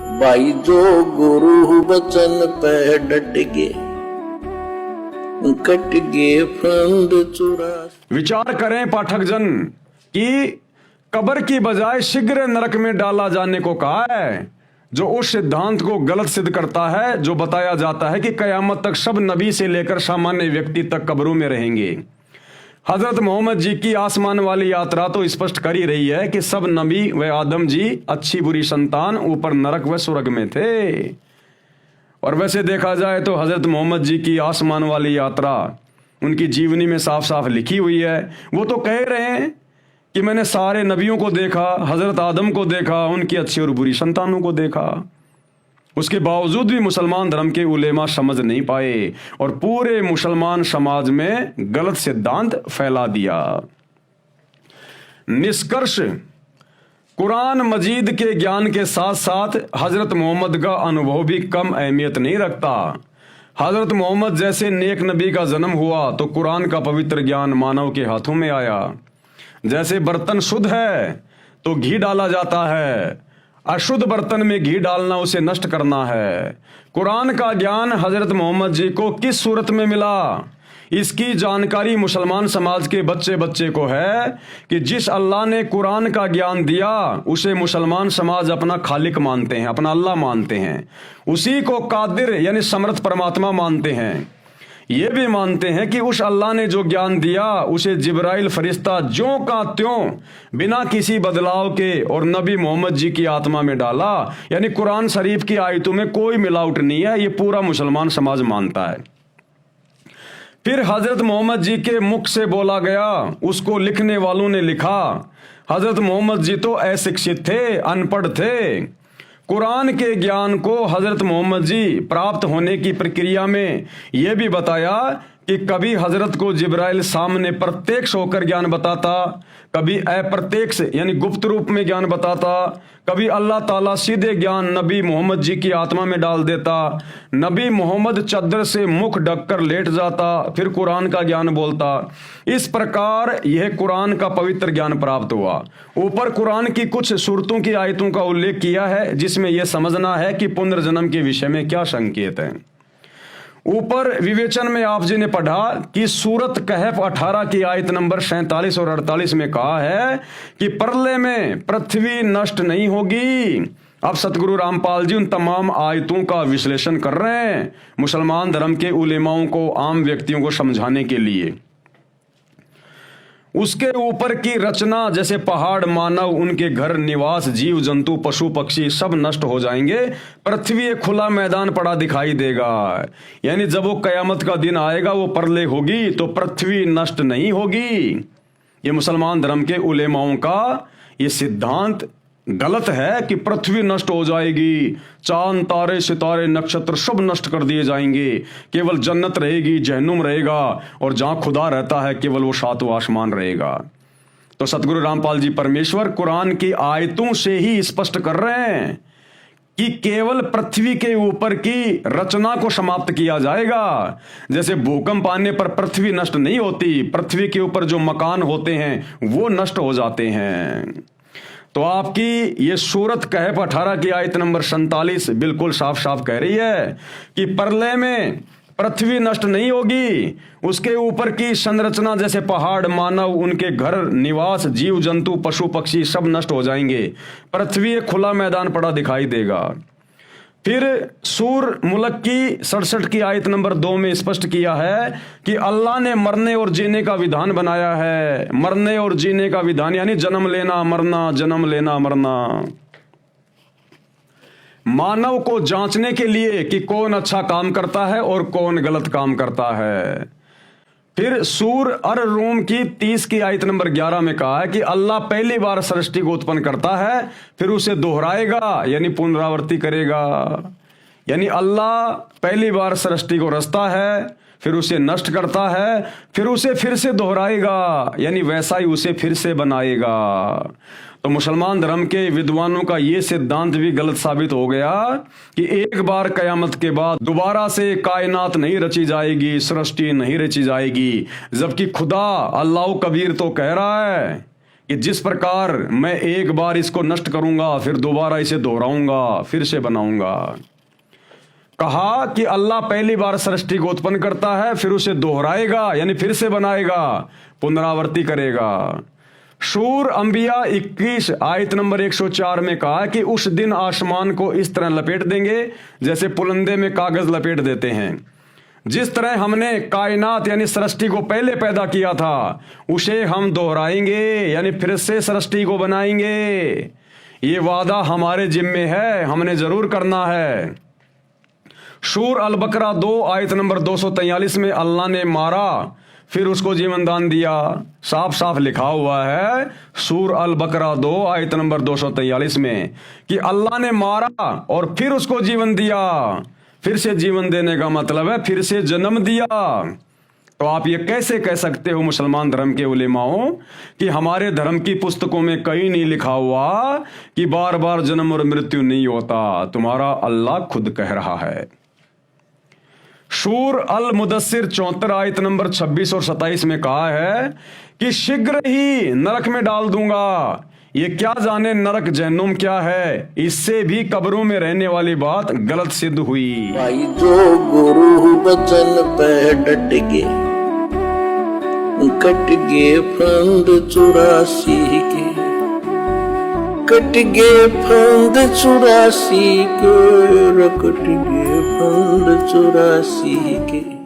भाई जो गुरु बचन पे डट गए, कट गए फंद चुरा। विचार करें पाठक जन कि कब्र की बजाय शीघ्र नरक में डाला जाने को कहा है, जो उस सिद्धांत को गलत सिद्ध करता है जो बताया जाता है कि कयामत तक सब नबी से लेकर सामान्य व्यक्ति तक कब्रों में रहेंगे। हजरत मोहम्मद जी की आसमान वाली यात्रा तो स्पष्ट कर ही रही है कि सब नबी व आदम जी अच्छी बुरी संतान ऊपर नरक व स्वर्ग में थे। और वैसे देखा जाए तो हजरत मोहम्मद जी की आसमान वाली यात्रा उनकी जीवनी में साफ साफ लिखी हुई है। वो तो कह रहे हैं कि मैंने सारे नबियों को देखा, हजरत आदम को देखा, उनकी अच्छी और बुरी संतानों को देखा। उसके बावजूद भी मुसलमान धर्म के उलेमा समझ नहीं पाए और पूरे मुसलमान समाज में गलत सिद्धांत फैला दिया। निष्कर्ष, कुरान मजीद के ज्ञान के साथ साथ हजरत मोहम्मद का अनुभव भी कम अहमियत नहीं रखता। हजरत मोहम्मद जैसे नेक नबी का जन्म हुआ तो कुरान का पवित्र ज्ञान मानव के हाथों में आया। जैसे बर्तन शुद्ध है तो घी डाला जाता है, अशुद्ध बर्तन में घी डालना उसे नष्ट करना है। कुरान का ज्ञान हजरत मोहम्मद जी को किस सूरत में मिला, इसकी जानकारी मुसलमान समाज के बच्चे बच्चे को है कि जिस अल्लाह ने कुरान का ज्ञान दिया उसे मुसलमान समाज अपना खालिक मानते हैं, अपना अल्लाह मानते हैं। उसी को कादिर यानी समर्थ परमात्मा मानते हैं। ये भी मानते हैं कि उस अल्लाह ने जो ज्ञान दिया उसे जिब्राइल फरिश्ता ज्यों का त्यों बिना किसी बदलाव के और नबी मोहम्मद जी की आत्मा में डाला। यानी कुरान शरीफ की आयतों में कोई मिलावट नहीं है, ये पूरा मुसलमान समाज मानता है। फिर हजरत मोहम्मद जी के मुख से बोला गया, उसको लिखने वालों ने लिखा। हजरत मोहम्मद जी तो अशिक्षित थे, अनपढ़ थे। कुरान के ज्ञान को हजरत मोहम्मद जी प्राप्त होने की प्रक्रिया में यह भी बताया कि कभी हजरत को जिब्राइल सामने प्रत्यक्ष होकर ज्ञान बताता, कभी अप्रत्यक्ष यानी गुप्त रूप में ज्ञान बताता, कभी अल्लाह ताला सीधे ज्ञान नबी मोहम्मद जी की आत्मा में डाल देता। नबी मोहम्मद चद्दर से मुख ढककर लेट जाता, फिर कुरान का ज्ञान बोलता। इस प्रकार यह कुरान का पवित्र ज्ञान प्राप्त हुआ। ऊपर कुरान की कुछ सूरतों की आयतों का उल्लेख किया है जिसमें यह समझना है कि पुनर्जन्म के विषय में क्या संकेत है। ऊपर विवेचन में आप जी ने पढ़ा कि सूरत कहफ 18 की आयत नंबर 47 और 48 में कहा है कि प्रलय में पृथ्वी नष्ट नहीं होगी। अब सतगुरु रामपाल जी उन तमाम आयतों का विश्लेषण कर रहे हैं मुसलमान धर्म के उलेमाओं को, आम व्यक्तियों को समझाने के लिए। उसके ऊपर की रचना जैसे पहाड़, मानव, उनके घर, निवास, जीव जंतु, पशु पक्षी सब नष्ट हो जाएंगे। पृथ्वी एक खुला मैदान पड़ा दिखाई देगा। यानी जब वो कयामत का दिन आएगा, वो प्रलय होगी तो पृथ्वी नष्ट नहीं होगी। ये मुसलमान धर्म के उलेमाओं का ये सिद्धांत गलत है कि पृथ्वी नष्ट हो जाएगी, चांद तारे सितारे नक्षत्र सब नष्ट कर दिए जाएंगे, केवल जन्नत रहेगी, जहन्नुम रहेगा और जहां खुदा रहता है केवल वो सातवां आसमान रहेगा। तो सतगुरु रामपाल जी परमेश्वर कुरान की आयतों से ही स्पष्ट कर रहे हैं कि केवल पृथ्वी के ऊपर की रचना को समाप्त किया जाएगा। जैसे भूकंप आने पर पृथ्वी नष्ट नहीं होती, पृथ्वी के ऊपर जो मकान होते हैं वो नष्ट हो जाते हैं। तो आपकी ये सूरत कहफ 18 की आयत नंबर 47 बिल्कुल साफ साफ कह रही है कि प्रलय में पृथ्वी नष्ट नहीं होगी। उसके ऊपर की संरचना जैसे पहाड़, मानव, उनके घर, निवास, जीव जंतु, पशु पक्षी सब नष्ट हो जाएंगे। पृथ्वी एक खुला मैदान पड़ा दिखाई देगा। फिर सूर मुल्क की 67 की आयत नंबर 2 में स्पष्ट किया है कि अल्लाह ने मरने और जीने का विधान बनाया है। मरने और जीने का विधान यानी जन्म लेना मरना, जन्म लेना मरना। मानव को जांचने के लिए कि कौन अच्छा काम करता है और कौन गलत काम करता है। फिर सूर अर रूम की 30 की आयत नंबर 11 में कहा है कि अल्लाह पहली बार सृष्टि को उत्पन्न करता है, फिर उसे दोहराएगा यानी पुनरावृत्ति करेगा। यानी अल्लाह पहली बार सृष्टि को रचता है, फिर उसे नष्ट करता है, फिर उसे फिर से दोहराएगा यानी वैसा ही उसे फिर से बनाएगा। तो मुसलमान धर्म के विद्वानों का ये सिद्धांत भी गलत साबित हो गया कि एक बार कयामत के बाद दोबारा से कायनात नहीं रची जाएगी, सृष्टि नहीं रची जाएगी। जबकि खुदा अल्लाह कबीर तो कह रहा है कि जिस प्रकार मैं एक बार इसको नष्ट करूंगा, फिर दोबारा इसे दोहराऊंगा, फिर से बनाऊंगा। कहा कि अल्लाह पहली बार सृष्टि को उत्पन्न करता है, फिर उसे दोहराएगा यानी फिर से बनाएगा, पुनरावृत्ति करेगा। सूर अंबिया 21 आयत नंबर 104 में कहा कि उस दिन आसमान को इस तरह लपेट देंगे जैसे पुलंदे में कागज लपेट देते हैं। जिस तरह हमने कायनात यानी सृष्टि को पहले पैदा किया था, उसे हम दोहराएंगे यानी फिर से सृष्टि को बनाएंगे। ये वादा हमारे जिम्मे है, हमने जरूर करना है। सूर अल बकरा 2 आयत नंबर 243 में अल्लाह ने मारा फिर उसको जीवन दान दिया। साफ साफ लिखा हुआ है सूर अल बकरा 2 आयत नंबर 243 में कि अल्लाह ने मारा और फिर उसको जीवन दिया। फिर से जीवन देने का मतलब है फिर से जन्म दिया। तो आप ये कैसे कह सकते हो मुसलमान धर्म के उलेमाओं कि हमारे धर्म की पुस्तकों में कहीं नहीं लिखा हुआ कि बार बार जन्म और मृत्यु नहीं होता। तुम्हारा अल्लाह खुद कह रहा है। सूर अल मुदस्सिर 74 आयत नंबर 26 और 27 में कहा है कि शीघ्र ही नरक में डाल दूंगा। ये क्या जाने नरक जहन्नुम क्या है, इससे भी कब्रों में रहने वाली बात गलत सिद्ध हुई। भाई जो गुरु बचन पे डट गए, कट गए फंद 84 के, कट गए फंद 84 के, कट गए फंद 84 के।